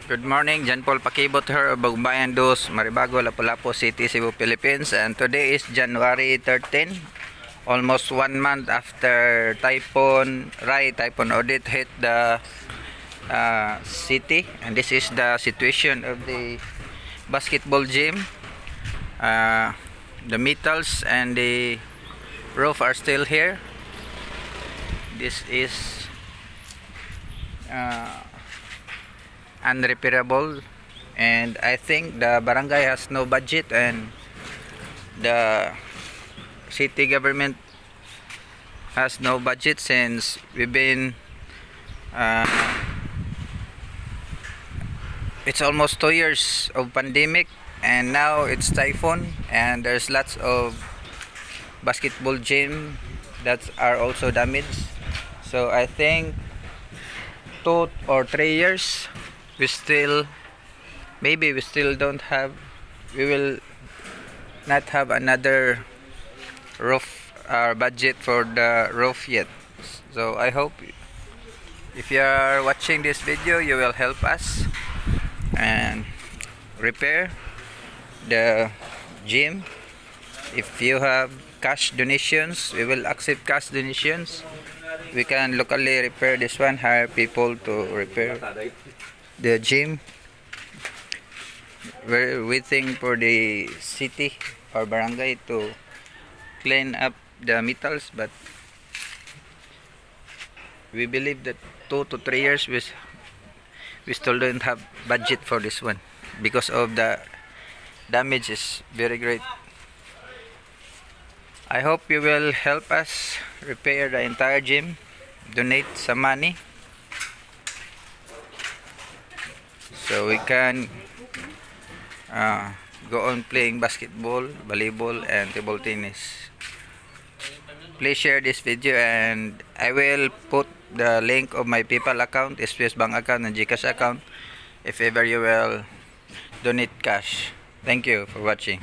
Good morning, Jan Paul Pakibot here, Bagumbayan 2, Maribago, Lapu-Lapu City, Cebu Philippines. And today is January 13, almost 1 month after Typhoon Rai, Typhoon Odette hit the city. And this is the situation of the basketball gym. The metals and the roof are still here. This is unrepairable, and I think the barangay has no budget and the city government has no budget since we've been it's almost 2 years of pandemic, and now it's typhoon, and there's lots of basketball gym that are also damaged. So I think 2 or 3 years we still don't have, we will not have another roof budget for the roof yet. So I hope if you are watching this video, you will help us and repair the gym. If you have cash donations, we will accept cash donations. We can locally repair this one, hire people to repair the gym. We're waiting for the city or barangay to clean up the metals, but we believe that 2 to 3 years we still don't have budget for this one because of the damage is very great. I hope you will help us repair the entire gym, donate some money so we can go on playing basketball, volleyball and table tennis. Please share this video, and I will put the link of my PayPal account, SPS Bank account and GCash account if ever you will donate cash. Thank you for watching.